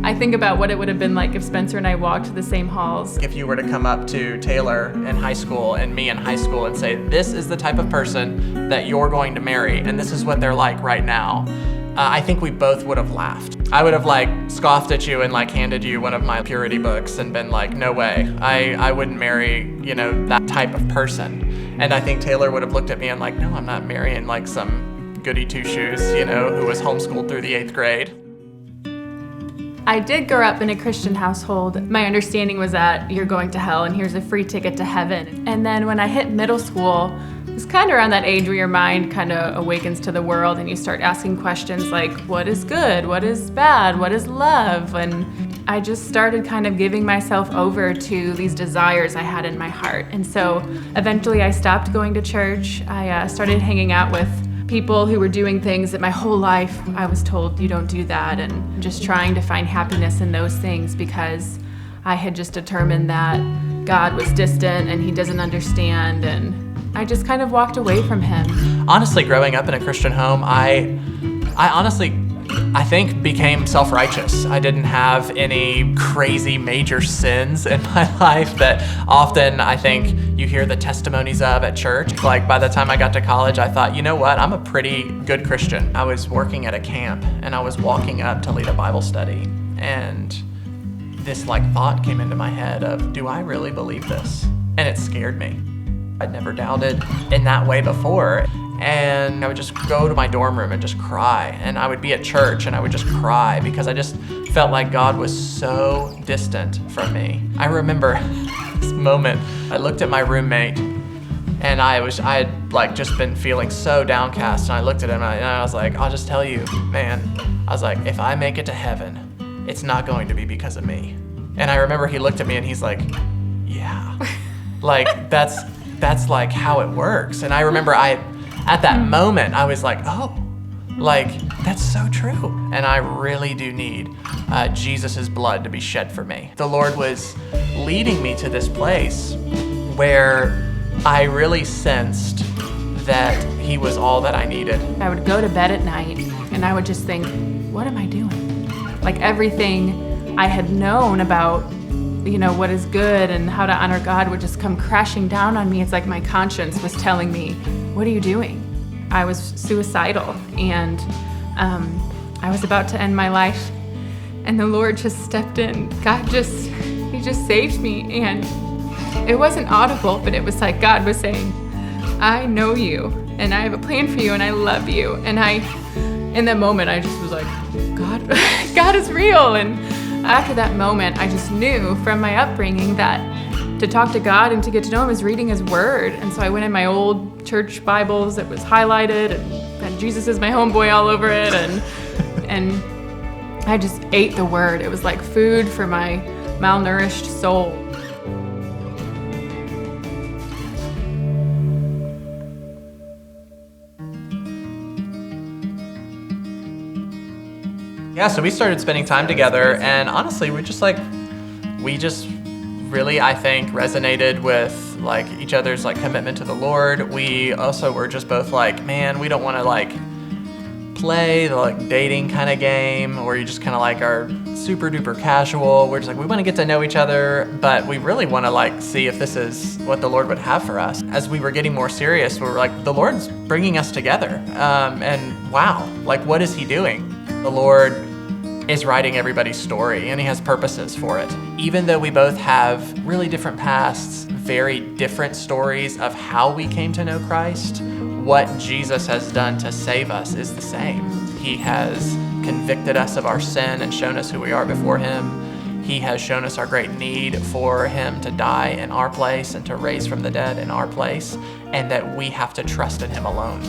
I think about what it would have been like if Spencer and I walked the same halls. If you were to come up to Taylor in high school and me in high school and say, this is the type of person that you're going to marry, and this is what they're like right now, I think we both would have laughed. I would have scoffed at you and handed you one of my purity books and been like, no way, I wouldn't marry, that type of person. And I think Taylor would have looked at me and no, I'm not marrying some goody two-shoes, who was homeschooled through the 8th grade. I did grow up in a Christian household. My understanding was that you're going to hell and here's a free ticket to heaven. And then when I hit middle school, it's kind of around that age where your mind kind of awakens to the world and you start asking questions like, what is good? What is bad? What is love? And I just started kind of giving myself over to these desires I had in my heart. And so eventually I stopped going to church. I started hanging out with people who were doing things that my whole life I was told you don't do that, and just trying to find happiness in those things because I had just determined that God was distant and he doesn't understand, and I just kind of walked away from him. Honestly, growing up in a Christian home, I think became self-righteous. I didn't have any crazy major sins in my life that often I think you hear the testimonies of at church. By the time I got to college, I thought, you know what, I'm a pretty good Christian. I was working at a camp and I was walking up to lead a Bible study, and this thought came into my head of, do I really believe this? And it scared me. I'd never doubted in that way before. And I would just go to my dorm room and just cry. And I would be at church and I would just cry because I just felt like God was so distant from me. I remember this moment. I looked at my roommate and I had just been feeling so downcast. And I looked at him and I was like, I'll just tell you, man. I was like, if I make it to heaven, it's not going to be because of me. And I remember he looked at me and he's like, yeah. That's how it works. And I remember at that moment, I was like, oh, that's so true. And I really do need Jesus' blood to be shed for me. The Lord was leading me to this place where I really sensed that he was all that I needed. I would go to bed at night and I would just think, what am I doing? Everything I had known about what is good and how to honor God would just come crashing down on me. It's like my conscience was telling me, what are you doing? I was suicidal and I was about to end my life, and the Lord just stepped in. He just saved me, and it wasn't audible, but it was like God was saying, I know you and I have a plan for you and I love you. And in that moment, I just was like, God is real. And after that moment, I just knew from my upbringing that to talk to God and to get to know him is reading his word. And so I went in my old church Bibles that was highlighted and had Jesus is my homeboy all over it. And I just ate the word. It was like food for my malnourished soul. Yeah, so we started spending time together, and honestly, we just really, I think, resonated with each other's commitment to the Lord. We also were just both man, we don't want to play the dating kind of game where you just kind of are super duper casual. We're just we want to get to know each other, but we really want to see if this is what the Lord would have for us. As we were getting more serious, we were the Lord's bringing us together, and wow, what is he doing? The Lord is writing everybody's story, and he has purposes for it. Even though we both have really different pasts, very different stories of how we came to know Christ, what Jesus has done to save us is the same. He has convicted us of our sin and shown us who we are before him. He has shown us our great need for him to die in our place and to raise from the dead in our place, and that we have to trust in him alone.